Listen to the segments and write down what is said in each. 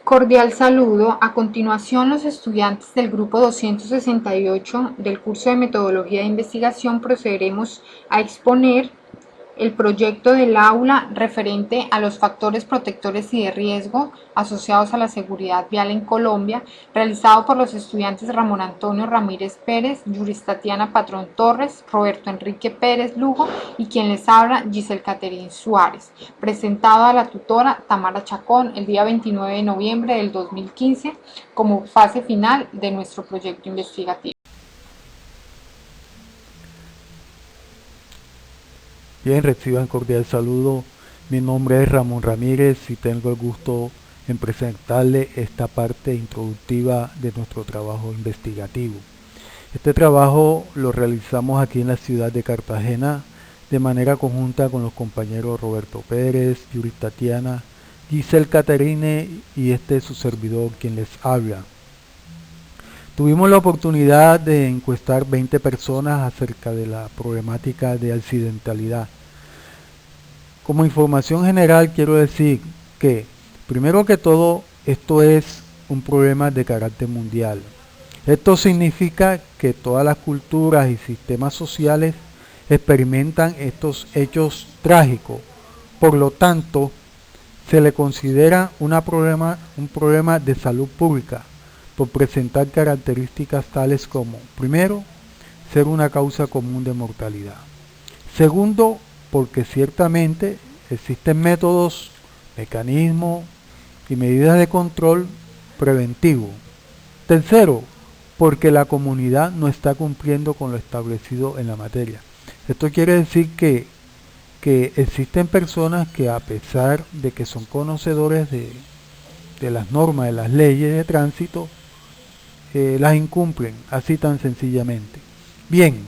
Cordial saludo. A continuación, los estudiantes del grupo 268 del curso de Metodología de Investigación procederemos a exponer el proyecto del aula referente a los factores protectores y de riesgo asociados a la seguridad vial en Colombia, realizado por los estudiantes Ramón Antonio Ramírez Pérez, Yuris Tatiana Patrón Torres, Roberto Enrique Pérez Lugo y quien les habla, Giselle Caterín Suárez, presentado a la tutora Tamara Chacón el día 29 de noviembre del 2015 como fase final de nuestro proyecto investigativo. Bien, reciban cordial saludo. Mi nombre es Ramón Ramírez y tengo el gusto en presentarle esta parte introductiva de nuestro trabajo investigativo. Este trabajo lo realizamos aquí en la ciudad de Cartagena de manera conjunta con los compañeros Roberto Pérez, Yuri Tatiana, Giselle Caterine y este es su servidor quien les habla. Tuvimos la oportunidad de encuestar 20 personas acerca de la problemática de accidentalidad. Como información general quiero decir que, primero que todo, esto es un problema de carácter mundial. Esto significa que todas las culturas y sistemas sociales experimentan estos hechos trágicos. Por lo tanto, se le considera un problema de salud pública por presentar características tales como, primero, ser una causa común de mortalidad. Segundo, porque ciertamente existen métodos, mecanismos y medidas de control preventivo. Tercero, porque la comunidad no está cumpliendo con lo establecido en la materia. Esto quiere decir que existen personas que a pesar de que son conocedores de las normas, de las leyes de tránsito, las incumplen, así tan sencillamente. Bien,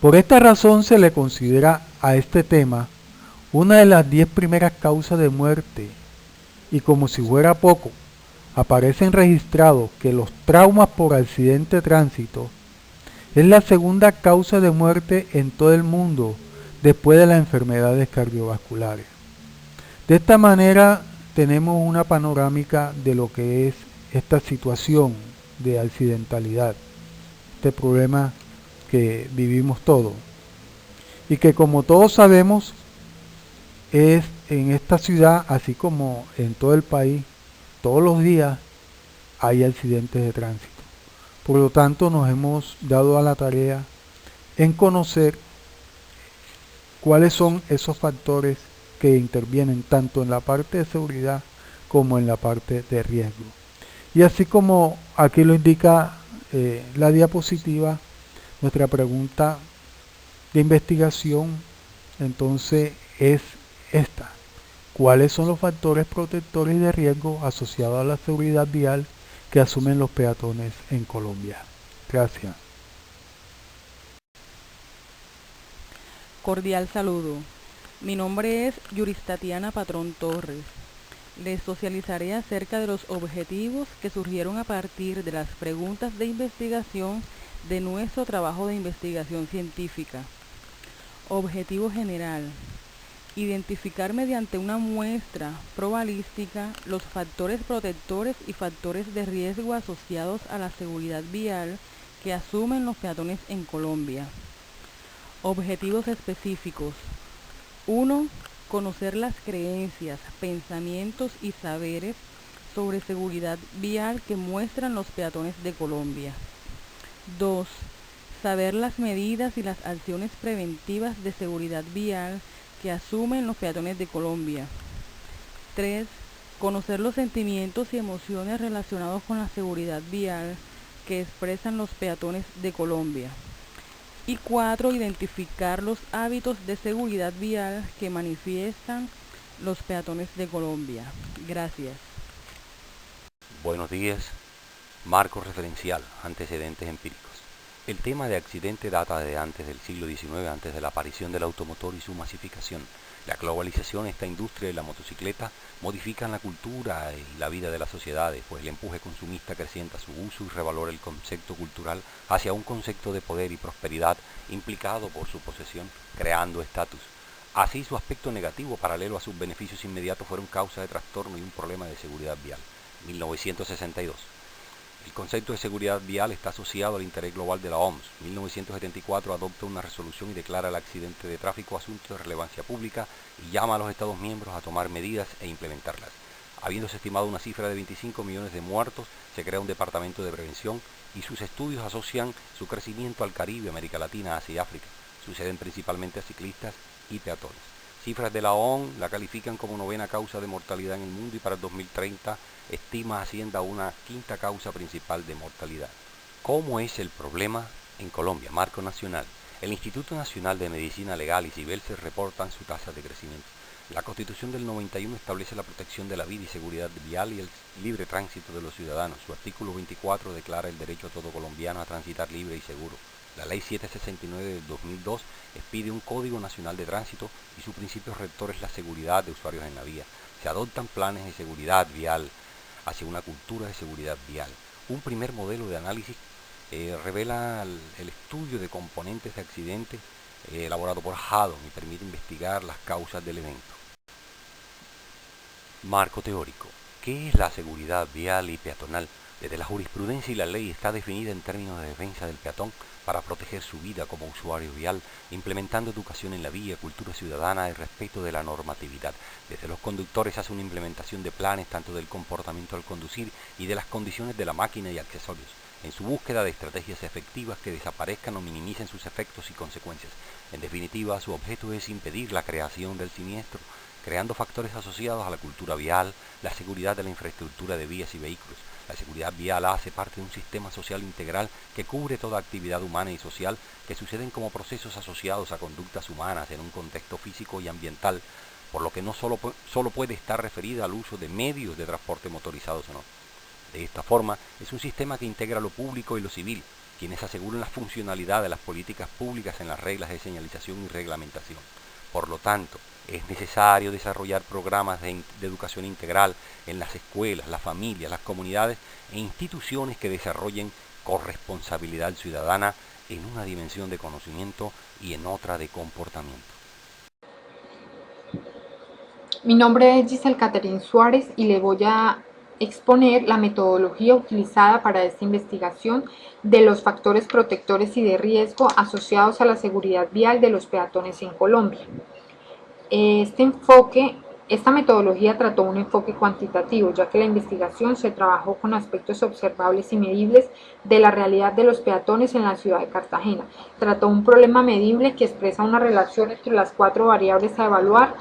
por esta razón se le considera a este tema una de las 10 primeras causas de muerte y como si fuera poco, aparecen registrados que los traumas por accidente de tránsito es la segunda causa de muerte en todo el mundo después de las enfermedades cardiovasculares. De esta manera tenemos una panorámica de lo que es esta situación de accidentalidad, este problema que vivimos todos y que como todos sabemos es en esta ciudad así como en todo el país todos los días hay accidentes de tránsito. Por lo tanto nos hemos dado a la tarea en conocer cuáles son esos factores que intervienen tanto en la parte de seguridad como en la parte de riesgo. Y así como aquí lo indica la diapositiva, nuestra pregunta de investigación entonces es esta. ¿Cuáles son los factores protectores de riesgo asociados a la seguridad vial que asumen los peatones en Colombia? Gracias. Cordial saludo. Mi nombre es Yuris Tatiana Patrón Torres. Les socializaré acerca de los objetivos que surgieron a partir de las preguntas de investigación de nuestro trabajo de investigación científica. Objetivo general: identificar mediante una muestra probabilística los factores protectores y factores de riesgo asociados a la seguridad vial que asumen los peatones en Colombia. Objetivos específicos: 1. Conocer las creencias, pensamientos y saberes sobre seguridad vial que muestran los peatones de Colombia. 2. Saber las medidas y las acciones preventivas de seguridad vial que asumen los peatones de Colombia. 3. Conocer los sentimientos y emociones relacionados con la seguridad vial que expresan los peatones de Colombia. Y 4. Identificar los hábitos de seguridad vial que manifiestan los peatones de Colombia. Gracias. Buenos días. Marco referencial, antecedentes empíricos. El tema de accidente data de antes del siglo XIX, antes de la aparición del automotor y su masificación. La globalización, esta industria de la motocicleta, modifican la cultura y la vida de las sociedades, pues el empuje consumista acrecienta su uso y revalora el concepto cultural hacia un concepto de poder y prosperidad implicado por su posesión, creando estatus. Así, su aspecto negativo paralelo a sus beneficios inmediatos fueron causa de trastorno y un problema de seguridad vial. 1962. El concepto de seguridad vial está asociado al interés global de la OMS. 1974 adopta una resolución y declara el accidente de tráfico asunto de relevancia pública y llama a los Estados miembros a tomar medidas e implementarlas. Habiéndose estimado una cifra de 25 millones de muertos, se crea un departamento de prevención y sus estudios asocian su crecimiento al Caribe, América Latina, Asia y África. Suceden principalmente a ciclistas y peatones. Cifras de la ONU la califican como novena causa de mortalidad en el mundo y para el 2030 estima Hacienda una quinta causa principal de mortalidad. ¿Cómo es el problema en Colombia? Marco nacional. El Instituto Nacional de Medicina Legal y Cibelce reportan su tasa de crecimiento. La Constitución del 91 establece la protección de la vida y seguridad vial y el libre tránsito de los ciudadanos. Su artículo 24 declara el derecho a todo colombiano a transitar libre y seguro. La Ley 769 del 2002 expide un Código Nacional de Tránsito y su principio rector es la seguridad de usuarios en la vía. Se adoptan planes de seguridad vial hacia una cultura de seguridad vial. Un primer modelo de análisis revela el estudio de componentes de accidentes elaborado por Haddon y permite investigar las causas del evento. Marco teórico. ¿Qué es la seguridad vial y peatonal? Desde la jurisprudencia y la ley está definida en términos de defensa del peatón para proteger su vida como usuario vial, implementando educación en la vía, cultura ciudadana y respeto de la normatividad. Desde los conductores hace una implementación de planes tanto del comportamiento al conducir y de las condiciones de la máquina y accesorios, en su búsqueda de estrategias efectivas que desaparezcan o minimicen sus efectos y consecuencias. En definitiva, su objeto es impedir la creación del siniestro, creando factores asociados a la cultura vial, la seguridad de la infraestructura de vías y vehículos. La seguridad vial hace parte de un sistema social integral que cubre toda actividad humana y social que suceden como procesos asociados a conductas humanas en un contexto físico y ambiental, por lo que no solo puede estar referida al uso de medios de transporte motorizados o no. De esta forma, es un sistema que integra lo público y lo civil, quienes aseguran la funcionalidad de las políticas públicas en las reglas de señalización y reglamentación. Por lo tanto, es necesario desarrollar programas de educación integral en las escuelas, las familias, las comunidades e instituciones que desarrollen corresponsabilidad ciudadana en una dimensión de conocimiento y en otra de comportamiento. Mi nombre es Giselle Catherine Suárez y le voy a exponer la metodología utilizada para esta investigación de los factores protectores y de riesgo asociados a la seguridad vial de los peatones en Colombia. Esta metodología trató un enfoque cuantitativo, ya que la investigación se trabajó con aspectos observables y medibles de la realidad de los peatones en la ciudad de Cartagena. Trató un problema medible que expresa una relación entre las 4 variables a evaluar,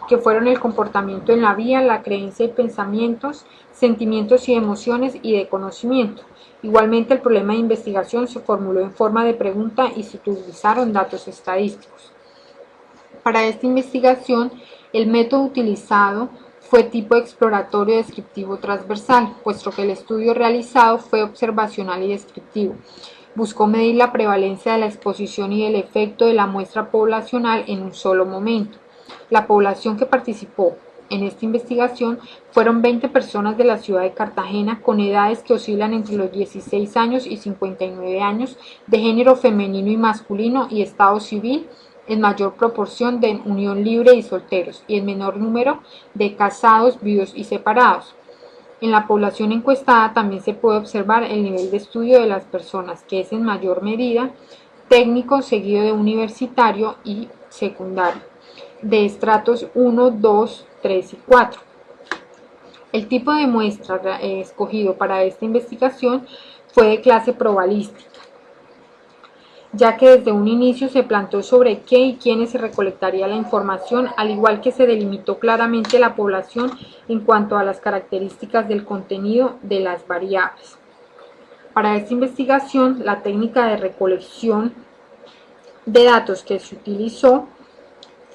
que fueron el comportamiento en la vía, la creencia y pensamientos, sentimientos y emociones y de conocimiento. Igualmente, el problema de investigación se formuló en forma de pregunta y se utilizaron datos estadísticos. Para esta investigación, el método utilizado fue tipo exploratorio descriptivo transversal, puesto que el estudio realizado fue observacional y descriptivo. Buscó medir la prevalencia de la exposición y el efecto de la muestra poblacional en un solo momento. La población que participó en esta investigación fueron 20 personas de la ciudad de Cartagena con edades que oscilan entre los 16 años y 59 años, de género femenino y masculino y estado civil, en mayor proporción de unión libre y solteros, y en menor número de casados, viudos y separados. En la población encuestada también se puede observar el nivel de estudio de las personas, que es en mayor medida técnico, seguido de universitario y secundario, de estratos 1, 2, 3 y 4. El tipo de muestra escogido para esta investigación fue de clase probabilística, ya que desde un inicio se planteó sobre qué y quiénes se recolectaría la información, al igual que se delimitó claramente la población en cuanto a las características del contenido de las variables. Para esta investigación, la técnica de recolección de datos que se utilizó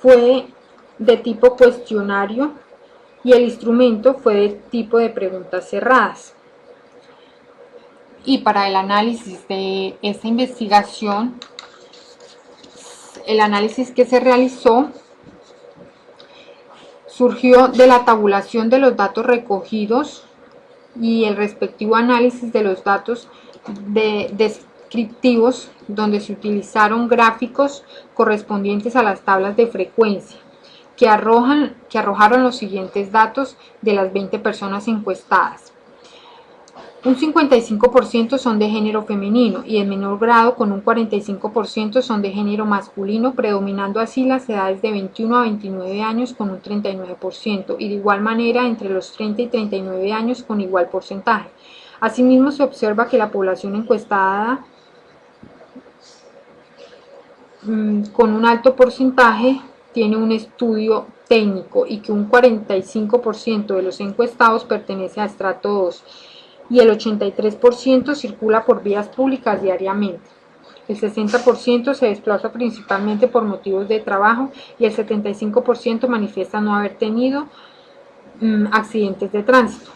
fue de tipo cuestionario y el instrumento fue de tipo de preguntas cerradas. Y para el análisis de esta investigación, el análisis que se realizó surgió de la tabulación de los datos recogidos y el respectivo análisis de los datos descriptivos, donde se utilizaron gráficos correspondientes a las tablas de frecuencia, que arrojaron los siguientes datos de las 20 personas encuestadas. Un 55% son de género femenino y en menor grado, con un 45%, son de género masculino, predominando así las edades de 21 a 29 años con un 39% y de igual manera entre los 30 y 39 años con igual porcentaje. Asimismo, se observa que la población encuestada con un alto porcentaje tiene un estudio técnico y que un 45% de los encuestados pertenece a estrato 2 y el 83% circula por vías públicas diariamente. El 60% se desplaza principalmente por motivos de trabajo y el 75% manifiesta no haber tenido accidentes de tránsito.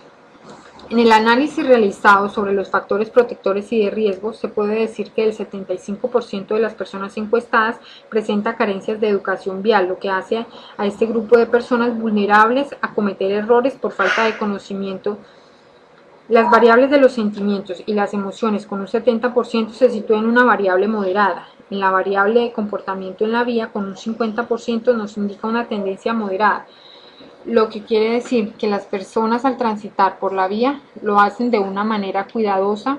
En el análisis realizado sobre los factores protectores y de riesgo, se puede decir que el 75% de las personas encuestadas presenta carencias de educación vial, lo que hace a este grupo de personas vulnerables a cometer errores por falta de conocimiento. Las variables de los sentimientos y las emociones con un 70% se sitúan en una variable moderada. En la variable de comportamiento en la vía con un 50% nos indica una tendencia moderada, lo que quiere decir que las personas al transitar por la vía lo hacen de una manera cuidadosa.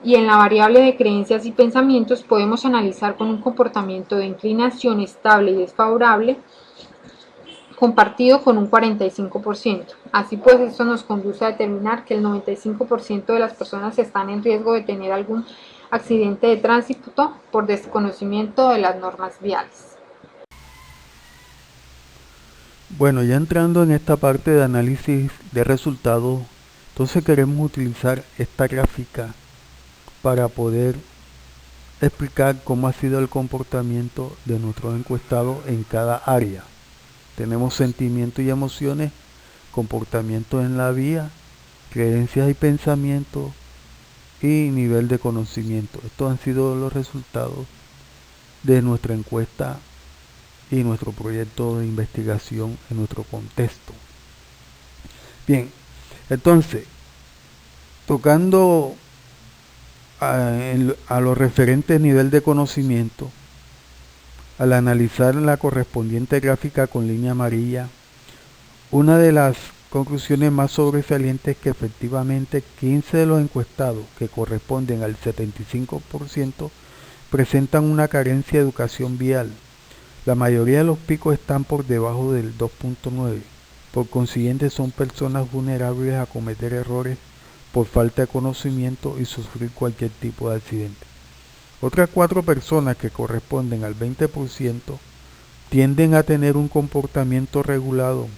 Y en la variable de creencias y pensamientos podemos analizar con un comportamiento de inclinación estable y desfavorable compartido con un 45%. Así pues, esto nos conduce a determinar que el 95% de las personas están en riesgo de tener algún accidente de tránsito por desconocimiento de las normas viales. Bueno, ya entrando en esta parte de análisis de resultados, entonces queremos utilizar esta gráfica para poder explicar cómo ha sido el comportamiento de nuestros encuestados en cada área. Tenemos sentimientos y emociones, comportamientos en la vía, creencias y pensamientos y nivel de conocimiento. Estos han sido los resultados de nuestra encuesta y nuestro proyecto de investigación en nuestro contexto. Bien, entonces, tocando a los referentes nivel de conocimiento, al analizar la correspondiente gráfica con línea amarilla, una de las conclusiones más sobresalientes es que efectivamente 15 de los encuestados, que corresponden al 75%, presentan una carencia de educación vial. La mayoría de los picos están por debajo del 2.9, por consiguiente son personas vulnerables a cometer errores por falta de conocimiento y sufrir cualquier tipo de accidente. Otras 4 personas, que corresponden al 20%, tienden a tener un comportamiento regulado,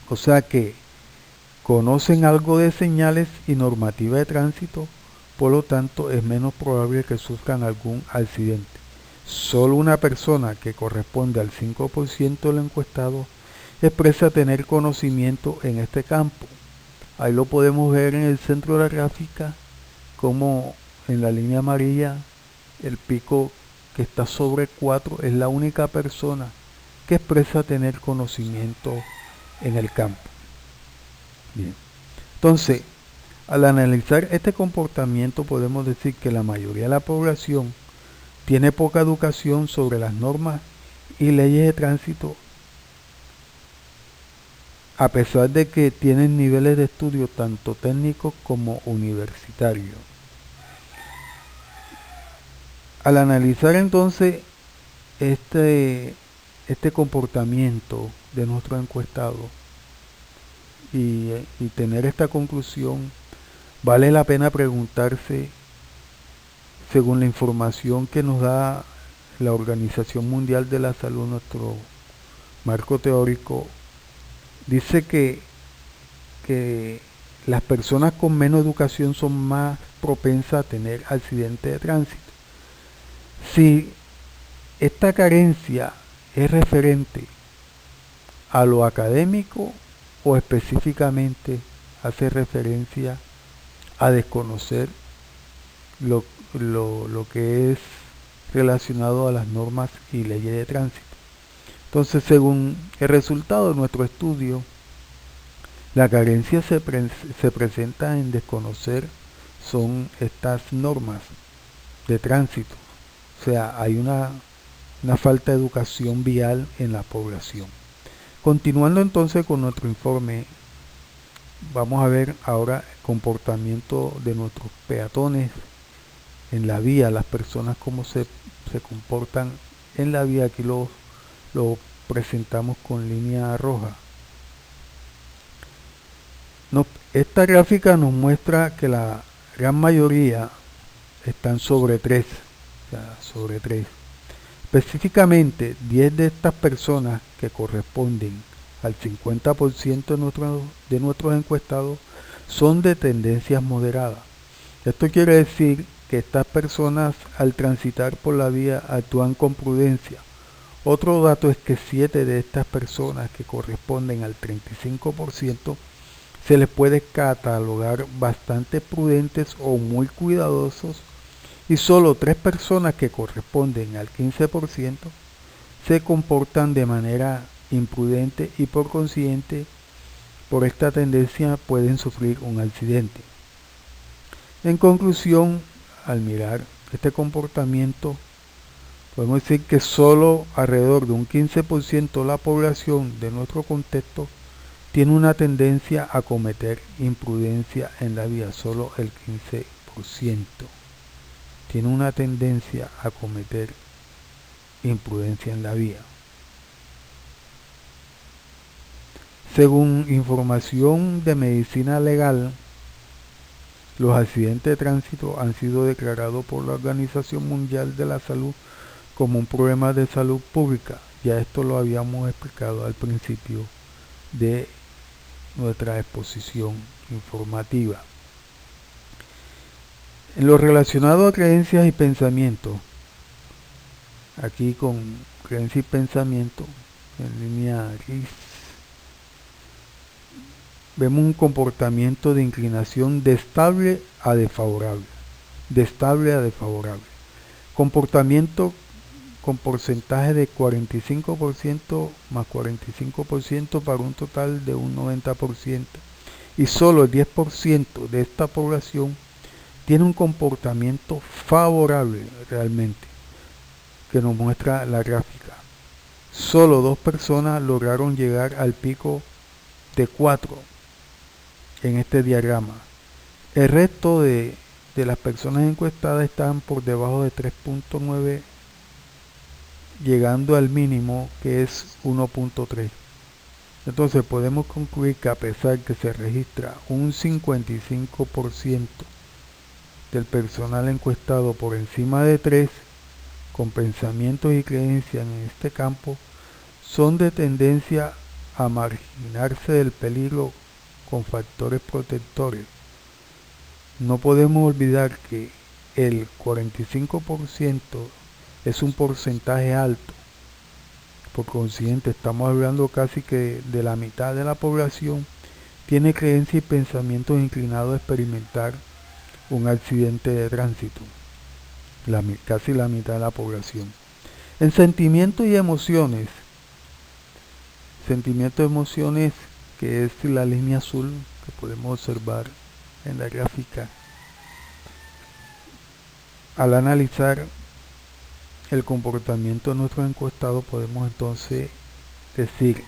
o sea que conocen algo de señales y normativa de tránsito, por lo tanto es menos probable que sufran algún accidente. Solo una persona, que corresponde al 5% del encuestado, expresa tener conocimiento en este campo. Ahí lo podemos ver en el centro de la gráfica, como en la línea amarilla, el pico que está sobre 4 es la única persona que expresa tener conocimiento en el campo. Bien. Entonces, al analizar este comportamiento podemos decir que la mayoría de la población tiene poca educación sobre las normas y leyes de tránsito, a pesar de que tienen niveles de estudio tanto técnicos como universitarios. Al analizar entonces este comportamiento de nuestro encuestado y tener esta conclusión, vale la pena preguntarse, según la información que nos da la Organización Mundial de la Salud, nuestro marco teórico, dice que las personas con menos educación son más propensas a tener accidentes de tránsito. Si esta carencia es referente a lo académico o específicamente hace referencia a desconocer lo que es relacionado a las normas y leyes de tránsito. Entonces, según el resultado de nuestro estudio, la carencia se presenta en desconocer son estas normas de tránsito. O sea, hay una una falta de educación vial en la población. Continuando entonces con nuestro informe, vamos a ver ahora el comportamiento de nuestros peatones en la vía, las personas cómo se comportan en la vía. Aquí lo presentamos con línea roja. Esta gráfica nos muestra que la gran mayoría están sobre 3, o sea, sobre 3. Específicamente, 10 de estas personas, que corresponden al 50% de nuestros encuestados, son de tendencias moderadas. Esto quiere decir que estas personas, al transitar por la vía, actúan con prudencia. Otro dato es que 7 de estas personas, que corresponden al 35%, se les puede catalogar bastante prudentes o muy cuidadosos, y solo 3 personas, que corresponden al 15%, se comportan de manera imprudente y por consiguiente, por esta tendencia pueden sufrir un accidente. En conclusión, al mirar este comportamiento, podemos decir que solo alrededor de un 15% de la población de nuestro contexto tiene una tendencia a cometer imprudencia en la vía. Solo el 15% tiene una tendencia a cometer imprudencia en la vía. Según información de medicina legal, los accidentes de tránsito han sido declarados por la Organización Mundial de la Salud como un problema de salud pública. Ya esto lo habíamos explicado al principio de nuestra exposición informativa. En lo relacionado a creencias y pensamientos, aquí con creencias y pensamiento en línea gris, vemos un comportamiento de inclinación de estable a desfavorable. De estable a desfavorable. Comportamiento con porcentaje de 45% más 45% para un total de un 90%. Y solo el 10% de esta población tiene un comportamiento favorable realmente, que nos muestra la gráfica. Solo 2 personas lograron llegar al pico de 4 en este diagrama. El resto de las personas encuestadas están por debajo de 3.9, llegando al mínimo, que es 1.3. Entonces podemos concluir que, a pesar que se registra un 55% del personal encuestado por encima de 3, con pensamientos y creencias en este campo, son de tendencia a marginarse del peligro con factores protectores. No podemos olvidar que el 45% es un porcentaje alto. Por consiguiente, estamos hablando casi que de la mitad de la población tiene creencias y pensamientos inclinados a experimentar un accidente de tránsito. Casi la mitad de la población. En sentimientos y emociones, que es la línea azul que podemos observar en la gráfica, al analizar el comportamiento de nuestros encuestados, podemos entonces decir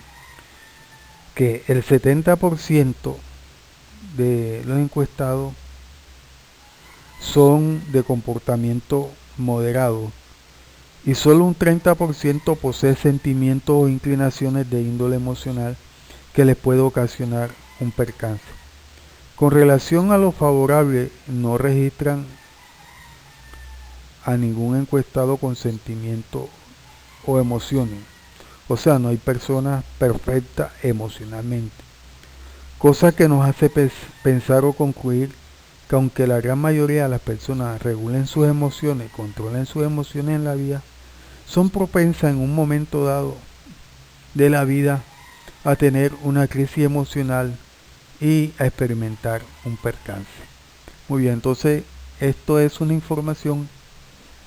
que el 70% de los encuestados son de comportamiento moderado y solo un 30% posee sentimientos o inclinaciones de índole emocional que les puede ocasionar un percance. Con relación a lo favorable, no registran a ningún encuestado con sentimientos o emociones. O sea, no hay personas perfectas emocionalmente. Cosa que nos hace pensar o concluir que, aunque la gran mayoría de las personas regulen sus emociones, controlen sus emociones en la vida, son propensas en un momento dado de la vida a tener una crisis emocional y a experimentar un percance. Muy bien, entonces esto es una información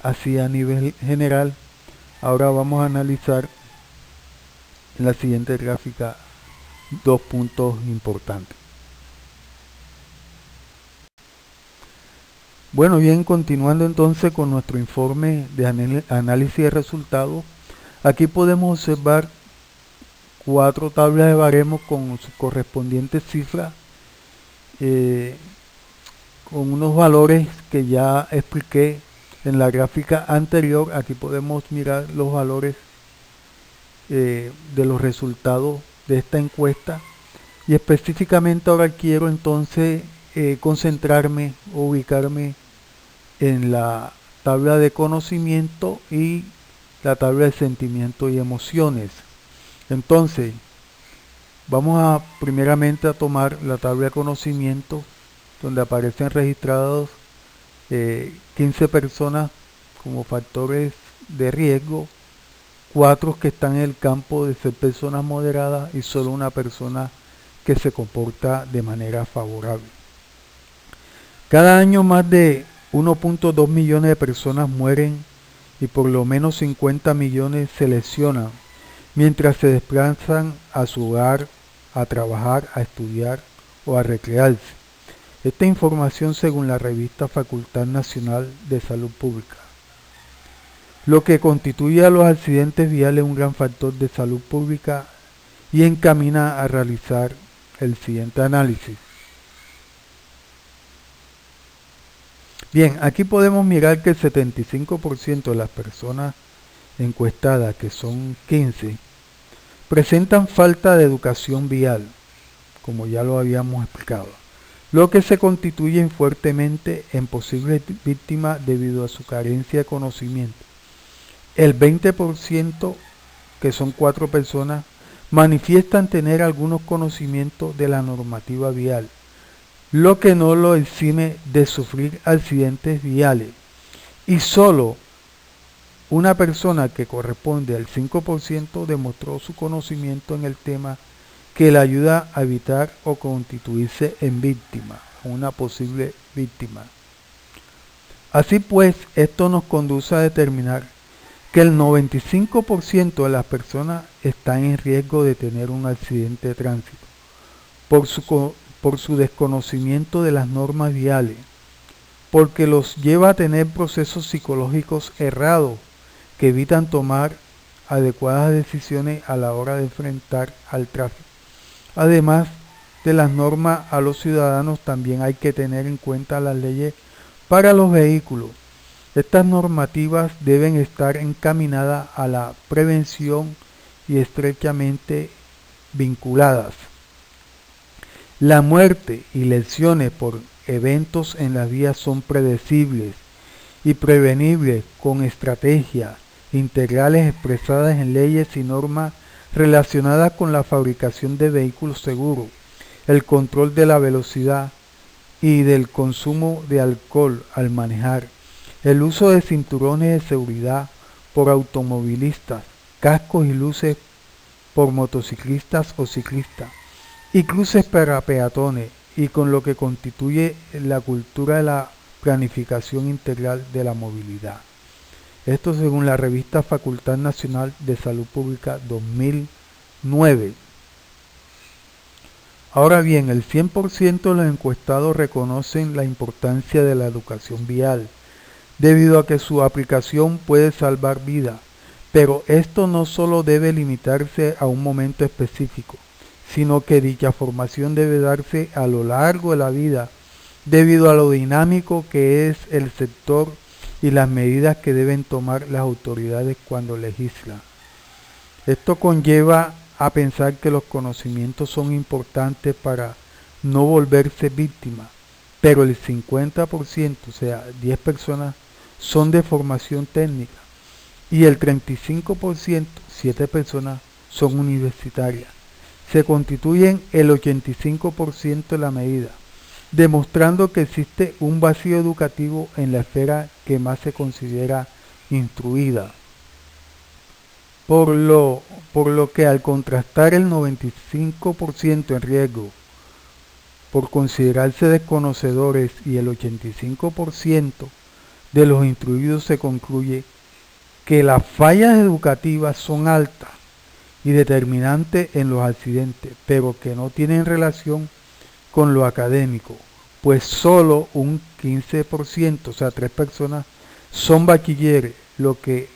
así a nivel general. Ahora vamos a analizar en la siguiente gráfica 2 puntos importantes. Bueno, bien, continuando entonces con nuestro informe de análisis de resultados, Aquí podemos observar 4 tablas de baremo con sus correspondientes cifras, con unos valores que ya expliqué en la gráfica anterior. Aquí podemos mirar los valores de los resultados de esta encuesta, y específicamente ahora quiero entonces concentrarme o ubicarme en la tabla de conocimiento y la tabla de sentimientos y emociones. Entonces vamos primeramente a tomar la tabla de conocimiento, donde aparecen registrados 15 personas como factores de riesgo, 4 que están en el campo de ser personas moderadas y solo una persona que se comporta de manera favorable. Cada año más de 1.2 millones de personas mueren y por lo menos 50 millones se lesionan mientras se desplazan a su hogar, a trabajar, a estudiar o a recrearse. Esta información según la revista Facultad Nacional de Salud Pública. Lo que constituye a los accidentes viales un gran factor de salud pública y encamina a realizar el siguiente análisis. Bien, aquí podemos mirar que el 75% de las personas encuestadas, que son 15, presentan falta de educación vial, como ya lo habíamos explicado, lo que se constituye fuertemente en posibles víctimas debido a su carencia de conocimiento. El 20%, que son 4 personas, manifiestan tener algunos conocimientos de la normativa vial, lo que no lo exime de sufrir accidentes viales. Y solo una persona, que corresponde al 5%, demostró su conocimiento en el tema, que le ayuda a evitar o constituirse en víctima, una posible víctima. Así pues, esto nos conduce a determinar que el 95% de las personas están en riesgo de tener un accidente de tránsito por su desconocimiento de las normas viales, porque los lleva a tener procesos psicológicos errados que evitan tomar adecuadas decisiones a la hora de enfrentar al tráfico. Además de las normas a los ciudadanos, también hay que tener en cuenta las leyes para los vehículos. Estas normativas deben estar encaminadas a la prevención y estrechamente vinculadas. La muerte y lesiones por eventos en las vías son predecibles y prevenibles con estrategias integrales expresadas en leyes y normas relacionadas con la fabricación de vehículos seguros, el control de la velocidad y del consumo de alcohol al manejar, el uso de cinturones de seguridad por automovilistas, cascos y luces por motociclistas o ciclistas, y cruces para peatones, y con lo que constituye la cultura de la planificación integral de la movilidad. Esto según la revista Facultad Nacional de Salud Pública 2009. Ahora bien, el 100% de los encuestados reconocen la importancia de la educación vial, debido a que su aplicación puede salvar vidas, pero esto no solo debe limitarse a un momento específico, sino que dicha formación debe darse a lo largo de la vida, debido a lo dinámico que es el sector y las medidas que deben tomar las autoridades cuando legislan. Esto conlleva a pensar que los conocimientos son importantes para no volverse víctima, pero el 50%, o sea, 10 personas, son de formación técnica y el 35%, 7 personas, son universitarias. Se constituyen el 85% de la medida, demostrando que existe un vacío educativo en la esfera que más se considera instruida. Por lo que al contrastar el 95% en riesgo por considerarse desconocedores y el 85% de los instruidos, se concluye que las fallas educativas son altas y determinantes en los accidentes, pero que no tienen relación con lo académico, pues solo un 15%, o sea, 3 personas, son bachilleres, lo que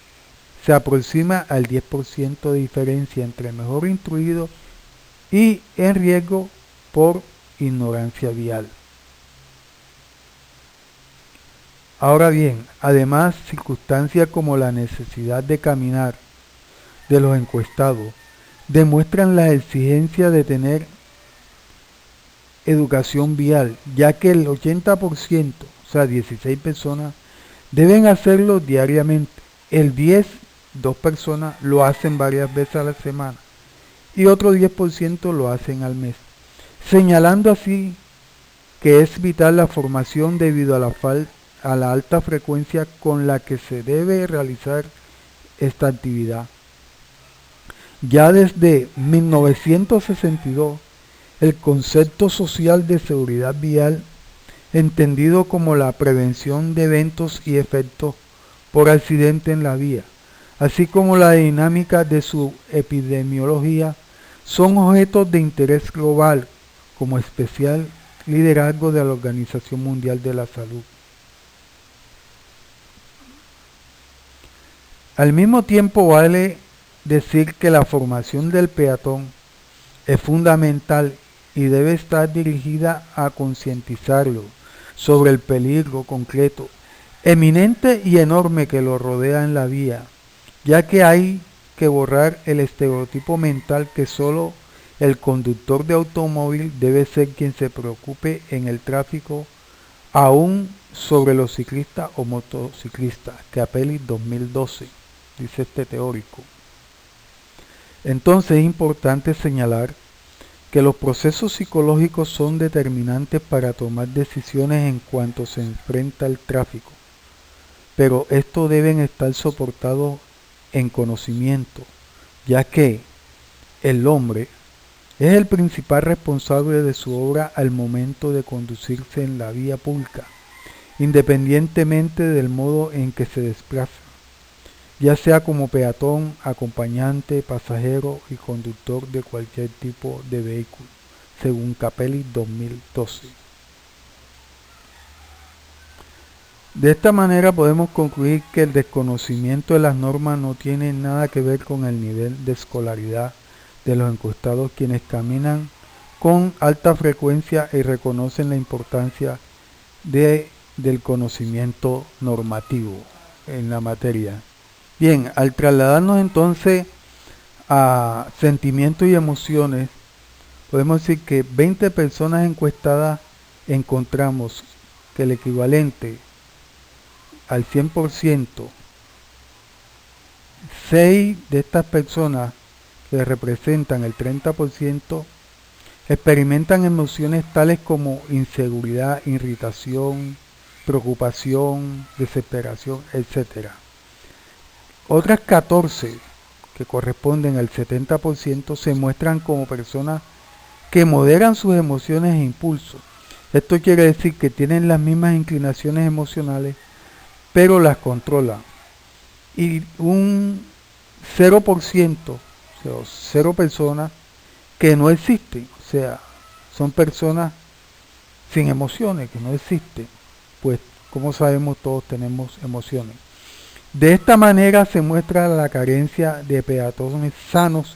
se aproxima al 10% de diferencia entre mejor instruido y en riesgo por ignorancia vial. Ahora bien, además, circunstancias como la necesidad de caminar de los encuestados demuestran la exigencia de tener educación vial, ya que el 80%, o sea, 16 personas, deben hacerlo diariamente. El 10, 2 personas, lo hacen varias veces a la semana y otro 10% lo hacen al mes, señalando así que es vital la formación debido a la alta frecuencia con la que se debe realizar esta actividad. Ya desde 1962, el concepto social de seguridad vial, entendido como la prevención de eventos y efectos por accidente en la vía, así como la dinámica de su epidemiología, son objetos de interés global, como especial liderazgo de la Organización Mundial de la Salud. Al mismo tiempo, vale decir que la formación del peatón es fundamental y debe estar dirigida a concientizarlo sobre el peligro concreto, eminente y enorme que lo rodea en la vía, ya que hay que borrar el estereotipo mental que solo el conductor de automóvil debe ser quien se preocupe en el tráfico, aún sobre los ciclistas o motociclistas. Capelli 2012, dice este teórico. Entonces es importante señalar que los procesos psicológicos son determinantes para tomar decisiones en cuanto se enfrenta al tráfico, pero estos deben estar soportados en conocimiento, ya que el hombre es el principal responsable de su obra al momento de conducirse en la vía pública, independientemente del modo en que se desplaza, ya sea como peatón, acompañante, pasajero y conductor de cualquier tipo de vehículo, según Capelli 2012. De esta manera podemos concluir que el desconocimiento de las normas no tiene nada que ver con el nivel de escolaridad de los encuestados, quienes caminan con alta frecuencia y reconocen la importancia del conocimiento normativo en la materia. Bien, al trasladarnos entonces a sentimientos y emociones, podemos decir que 20 personas encuestadas encontramos que el equivalente al 100%, 6 de estas personas, que representan el 30%, experimentan emociones tales como inseguridad, irritación, preocupación, desesperación, etc. Otras 14, que corresponden al 70%, se muestran como personas que moderan sus emociones e impulsos. Esto quiere decir que tienen las mismas inclinaciones emocionales, pero las controlan. Y un 0%, o sea, 0 personas que no existen, o sea, son personas sin emociones, que no existen. Pues, como sabemos, todos tenemos emociones. De esta manera se muestra la carencia de peatones sanos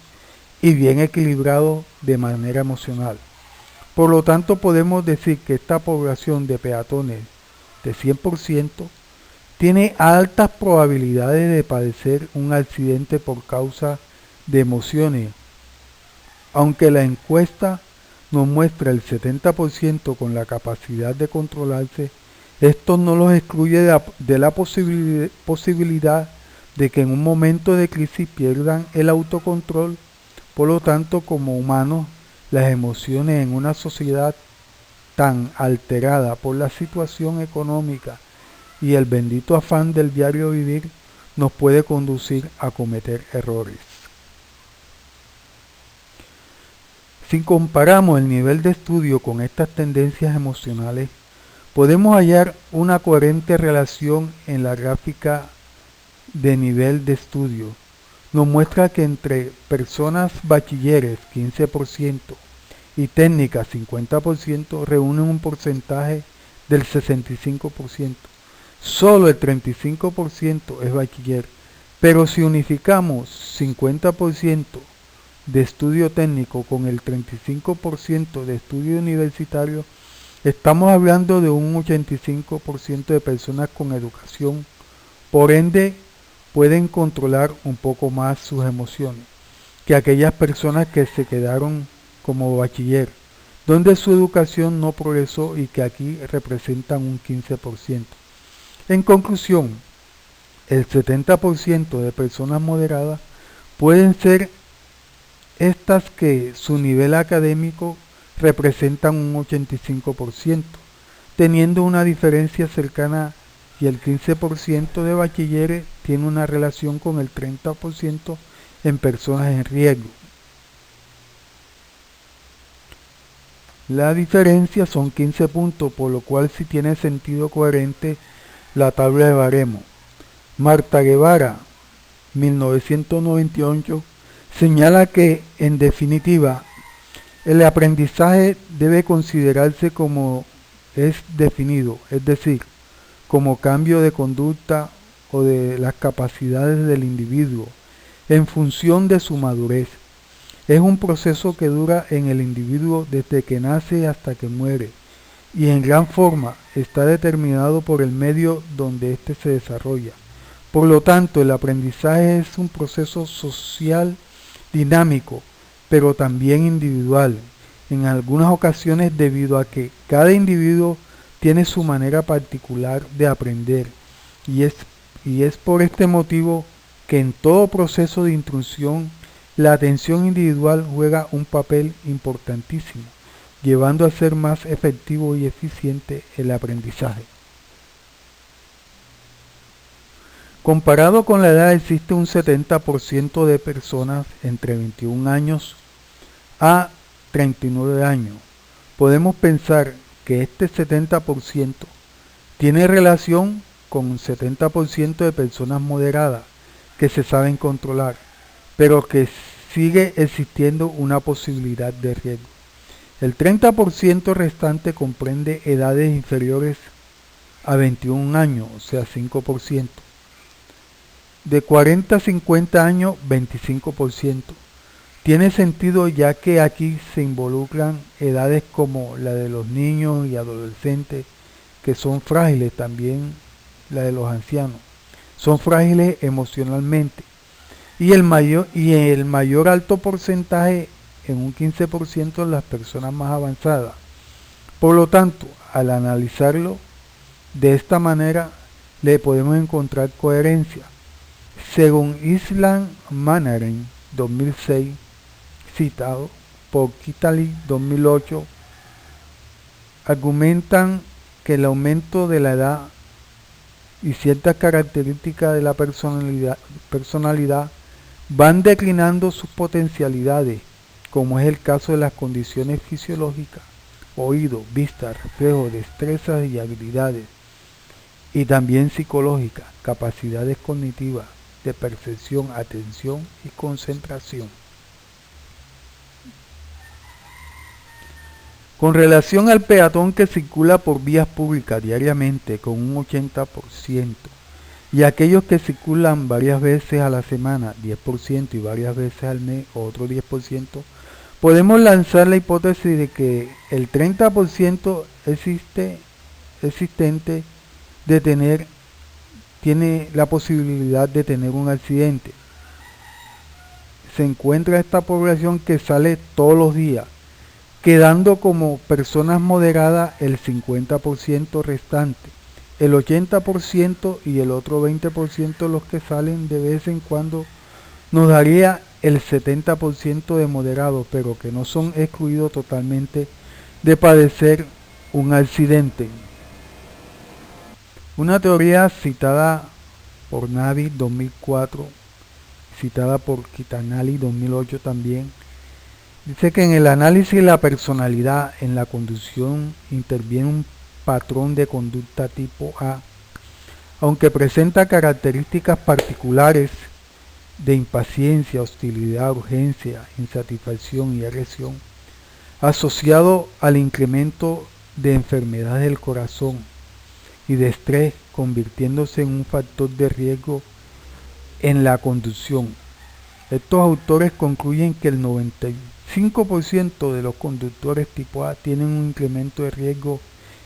y bien equilibrados de manera emocional. Por lo tanto, podemos decir que esta población de peatones de 100% tiene altas probabilidades de padecer un accidente por causa de emociones. Aunque la encuesta nos muestra el 70% con la capacidad de controlarse, esto no los excluye de la posibilidad de que en un momento de crisis pierdan el autocontrol. Por lo tanto, como humanos, las emociones en una sociedad tan alterada por la situación económica y el bendito afán del diario vivir nos puede conducir a cometer errores. Si comparamos el nivel de estudio con estas tendencias emocionales, podemos hallar una coherente relación en la gráfica de nivel de estudio. Nos muestra que entre personas bachilleres 15% y técnicas 50% reúnen un porcentaje del 65%. Solo el 35% es bachiller, Pero si unificamos 50% de estudio técnico con el 35% de estudio universitario, estamos hablando de un 85% de personas con educación. Por ende, pueden controlar un poco más sus emociones que aquellas personas que se quedaron como bachiller, donde su educación no progresó y que aquí representan un 15%. En conclusión, el 70% de personas moderadas pueden ser estas que su nivel académico representan un 85%, teniendo una diferencia cercana, y el 15% de bachilleres tiene una relación con el 30% en personas en riesgo. La diferencia son 15 puntos, por lo cual sí tiene sentido coherente la tabla de baremo. Marta Guevara, 1998, señala que, en definitiva, el aprendizaje debe considerarse como es definido, es decir, como cambio de conducta o de las capacidades del individuo en función de su madurez. Es un proceso que dura en el individuo desde que nace hasta que muere, y en gran forma está determinado por el medio donde éste se desarrolla. Por lo tanto, el aprendizaje es un proceso social dinámico, pero también individual, en algunas ocasiones debido a que cada individuo tiene su manera particular de aprender, y es por este motivo que en todo proceso de instrucción la atención individual juega un papel importantísimo, llevando a ser más efectivo y eficiente el aprendizaje. Comparado con la edad, existe un 70% de personas entre 21 años a 39 años. Podemos pensar que este 70% tiene relación con un 70% de personas moderadas que se saben controlar, pero que sigue existiendo una posibilidad de riesgo. El 30% restante comprende edades inferiores a 21 años, o sea 5%. De 40 a 50 años, 25%. Tiene sentido ya que aquí se involucran edades como la de los niños y adolescentes, que son frágiles, también la de los ancianos. Son frágiles emocionalmente. Y el mayor alto porcentaje, en un 15%, las personas más avanzadas. Por lo tanto, al analizarlo de esta manera, le podemos encontrar coherencia. Según Island Management 2006, citado por Kitali 2008, argumentan que el aumento de la edad y ciertas características de la personalidad van declinando sus potencialidades, como es el caso de las condiciones fisiológicas, oído, vista, reflejo, destrezas y habilidades, y también psicológicas, capacidades cognitivas, de percepción, atención y concentración. Con relación al peatón que circula por vías públicas diariamente con un 80%, y aquellos que circulan varias veces a la semana, 10%, y varias veces al mes, otro 10%, podemos lanzar la hipótesis de que el 30% existente tiene la posibilidad de tener un accidente. Se encuentra esta población que sale todos los días, quedando como personas moderadas el 50% restante, el 80% y el otro 20% los que salen de vez en cuando, nos daría el 70% de moderados, pero que no son excluidos totalmente de padecer un accidente. Una teoría citada por Navi 2004, citada por Kitanali 2008 también, dice que en el análisis de la personalidad en la conducción interviene un patrón de conducta tipo A, aunque presenta características particulares de impaciencia, hostilidad, urgencia, insatisfacción y agresión, asociado al incremento de enfermedades del corazón y de estrés, convirtiéndose en un factor de riesgo en la conducción. Estos autores concluyen que el 95% de los conductores tipo A tienen un incremento de riesgo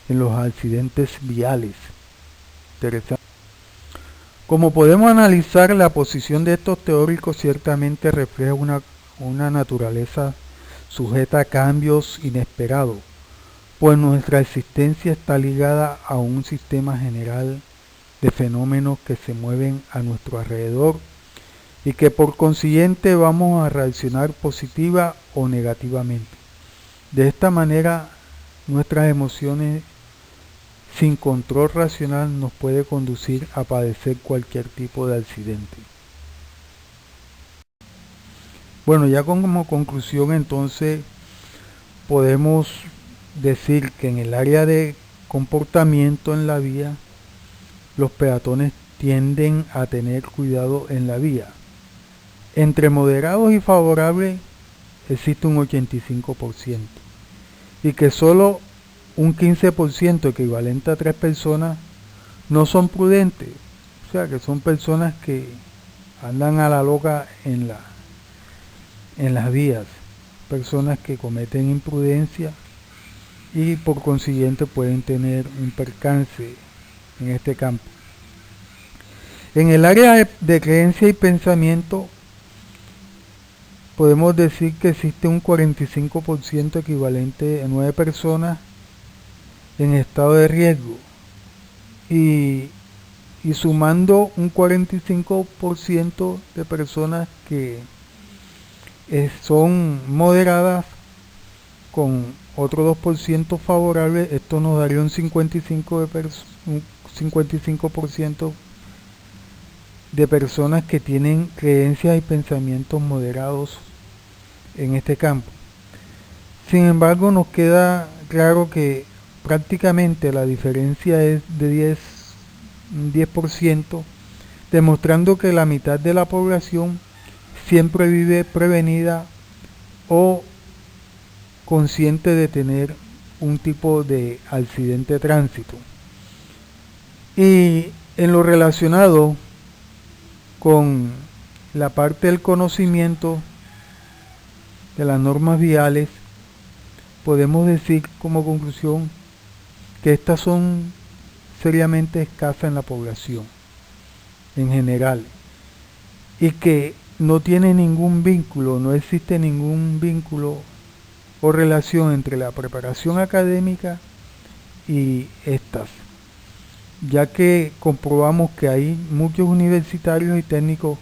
en los accidentes viales. Interesante. Como podemos analizar, la posición de estos teóricos ciertamente refleja una naturaleza sujeta a cambios inesperados, pues nuestra existencia está ligada a un sistema general de fenómenos que se mueven a nuestro alrededor y que por consiguiente vamos a reaccionar positiva o negativamente. De esta manera, nuestras emociones sin control racional nos puede conducir a padecer cualquier tipo de accidente. Bueno, ya como conclusión entonces podemos decir que en el área de comportamiento en la vía, los peatones tienden a tener cuidado en la vía. Entre moderados y favorables existe un 85% y que solo un 15%, equivalente a 3 personas, no son prudentes. O sea, que son personas que andan a la loca en las vías, personas que cometen imprudencia y por consiguiente pueden tener un percance en este campo. En el área de creencia y pensamiento podemos decir que existe un 45%, equivalente a 9 personas en estado de riesgo y sumando un 45% de personas que son moderadas con otro 2% favorable, esto nos daría un 55% de personas que tienen creencias y pensamientos moderados en este campo. Sin embargo, nos queda claro que prácticamente la diferencia es de 10%, demostrando que la mitad de la población siempre vive prevenida o consciente de tener un tipo de accidente de tránsito. Y en lo relacionado con la parte del conocimiento de las normas viales, podemos decir como conclusión que estas son seriamente escasas en la población en general y que no tiene ningún vínculo, no existe ningún vínculo o relación entre la preparación académica y estas, ya que comprobamos que hay muchos universitarios y técnicos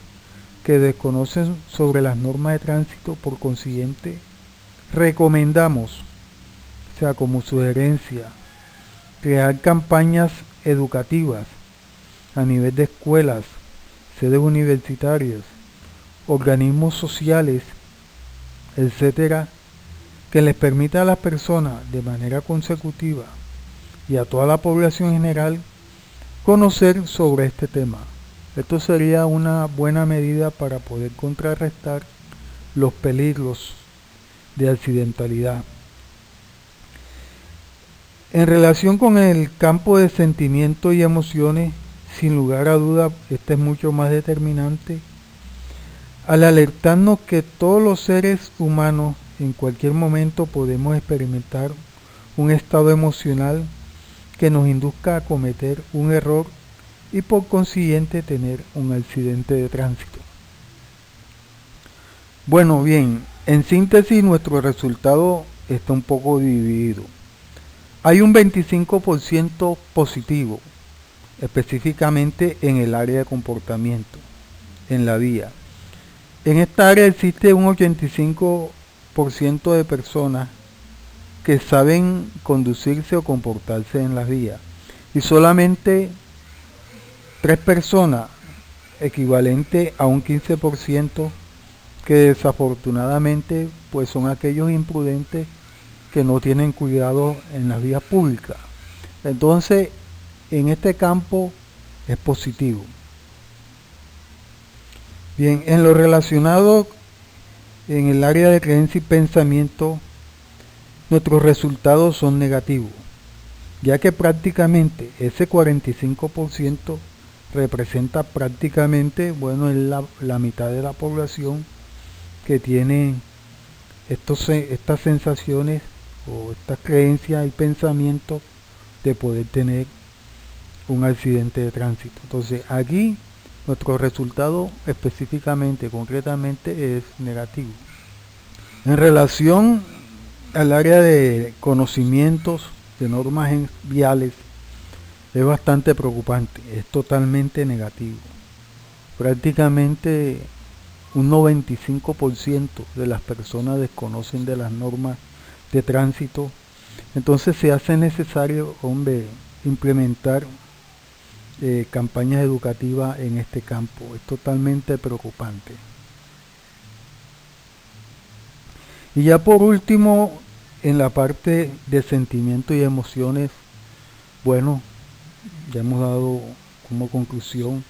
que desconocen sobre las normas de tránsito. Por consiguiente, recomendamos, o sea, como sugerencia, crear campañas educativas a nivel de escuelas, sedes universitarias, organismos sociales, etcétera, que les permita a las personas de manera consecutiva y a toda la población en general conocer sobre este tema. Esto sería una buena medida para poder contrarrestar los peligros de accidentalidad. En relación con el campo de sentimientos y emociones, sin lugar a duda, este es mucho más determinante, al alertarnos que todos los seres humanos en cualquier momento podemos experimentar un estado emocional que nos induzca a cometer un error y por consiguiente tener un accidente de tránsito. Bueno, bien, en síntesis nuestro resultado está un poco dividido. Hay un 25% positivo, específicamente en el área de comportamiento, en la vía. En esta área existe un 85% de personas que saben conducirse o comportarse en las vías y solamente 3 personas, equivalente a un 15%, que desafortunadamente pues son aquellos imprudentes que no tienen cuidado en las vías públicas. Entonces, en este campo es positivo. Bien, en lo relacionado en el área de creencia y pensamiento, nuestros resultados son negativos, ya que prácticamente ese 45% representa prácticamente, bueno, es la mitad de la población que tiene estas sensaciones o estas creencias y pensamientos de poder tener un accidente de tránsito. Entonces aquí nuestro resultado específicamente, concretamente, es negativo. En relación al área de conocimientos de normas viales, es bastante preocupante, es totalmente negativo. Prácticamente un 95% de las personas desconocen de las normas de tránsito. Entonces se hace necesario, hombre, implementar campañas educativas en este campo. Es totalmente preocupante. Y ya por último, en la parte de sentimientos y emociones, bueno, ya hemos dado como conclusión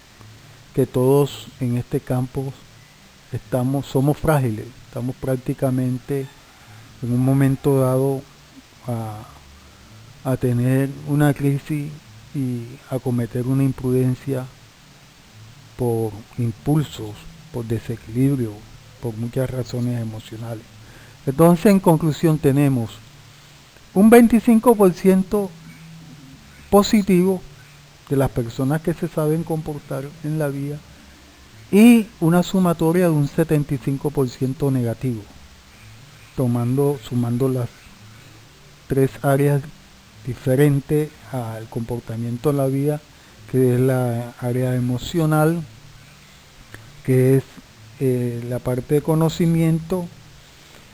que todos en este campo somos frágiles, estamos prácticamente en un momento dado a tener una crisis y a cometer una imprudencia por impulsos, por desequilibrio, por muchas razones emocionales. Entonces, en conclusión, tenemos un 25% positivo de las personas que se saben comportar en la vía y una sumatoria de un 75% negativo, sumando las tres áreas diferentes al comportamiento en la vía, que es la área emocional, que es la parte de conocimiento,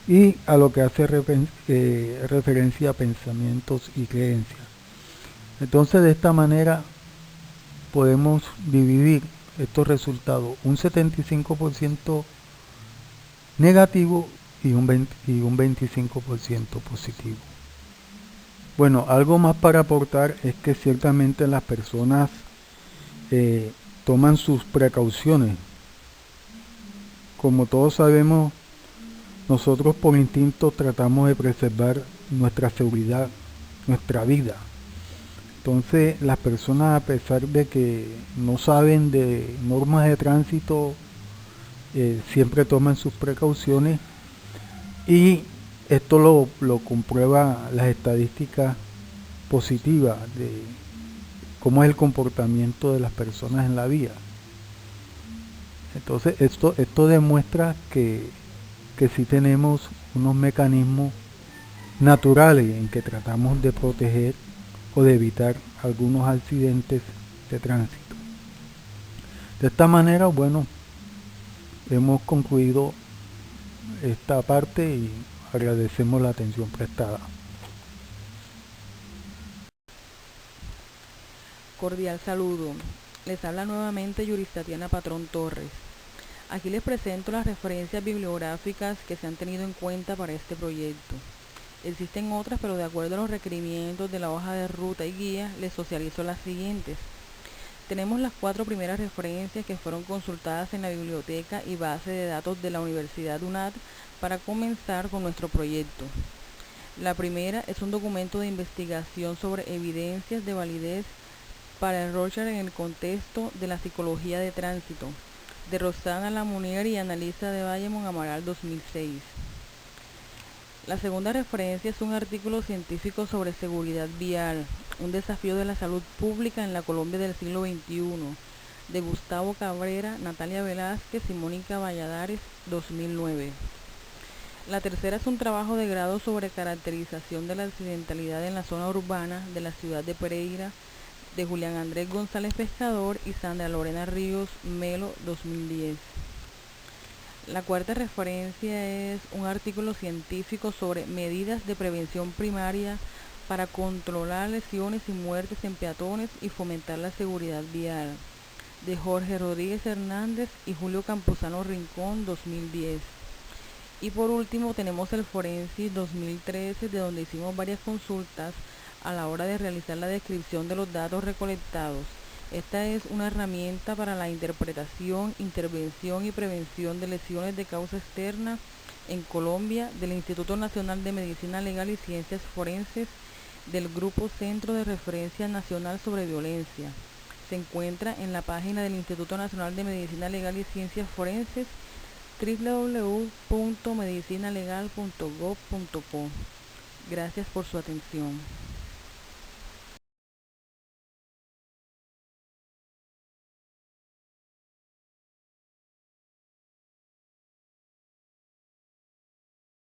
y a lo que hace referencia a pensamientos y creencias. Entonces, de esta manera podemos dividir estos resultados: un 75% negativo y un 25% positivo. Bueno, algo más para aportar es que ciertamente las personas toman sus precauciones. Como todos sabemos, nosotros por instinto tratamos de preservar nuestra seguridad, nuestra vida. Entonces, las personas, a pesar de que no saben de normas de tránsito, siempre toman sus precauciones, y esto lo comprueba las estadísticas positivas de cómo es el comportamiento de las personas en la vía. Entonces, esto demuestra que sí tenemos unos mecanismos naturales en que tratamos de proteger o de evitar algunos accidentes de tránsito. De esta manera, bueno, hemos concluido esta parte y agradecemos la atención prestada. Cordial saludo. Les habla nuevamente Yuristatiana Patrón Torres. Aquí les presento las referencias bibliográficas que se han tenido en cuenta para este proyecto. Existen otras, pero de acuerdo a los requerimientos de la hoja de ruta y guía, les socializo las siguientes. Tenemos las 4 primeras referencias que fueron consultadas en la biblioteca y base de datos de la Universidad UNAD para comenzar con nuestro proyecto. La primera es un documento de investigación sobre evidencias de validez para el Rorschach en el contexto de la psicología de tránsito, de Rosana Lamounier y Analisa de Vallemont Amaral 2006. La segunda referencia es un artículo científico sobre seguridad vial, un desafío de la salud pública en la Colombia del siglo XXI, de Gustavo Cabrera, Natalia Velázquez y Mónica Valladares, 2009. La tercera es un trabajo de grado sobre caracterización de la accidentalidad en la zona urbana de la ciudad de Pereira, de Julián Andrés González Pescador y Sandra Lorena Ríos Melo, 2010. La cuarta referencia es un artículo científico sobre medidas de prevención primaria para controlar lesiones y muertes en peatones y fomentar la seguridad vial, de Jorge Rodríguez Hernández y Julio Campuzano Rincón, 2010. Y por último tenemos el Forensis 2013, de donde hicimos varias consultas a la hora de realizar la descripción de los datos recolectados. Esta es una herramienta para la interpretación, intervención y prevención de lesiones de causa externa en Colombia del Instituto Nacional de Medicina Legal y Ciencias Forenses del Grupo Centro de Referencia Nacional sobre Violencia. se encuentra en la página del Instituto Nacional de Medicina Legal y Ciencias Forenses, www.medicinalegal.gov.co. Gracias por su atención.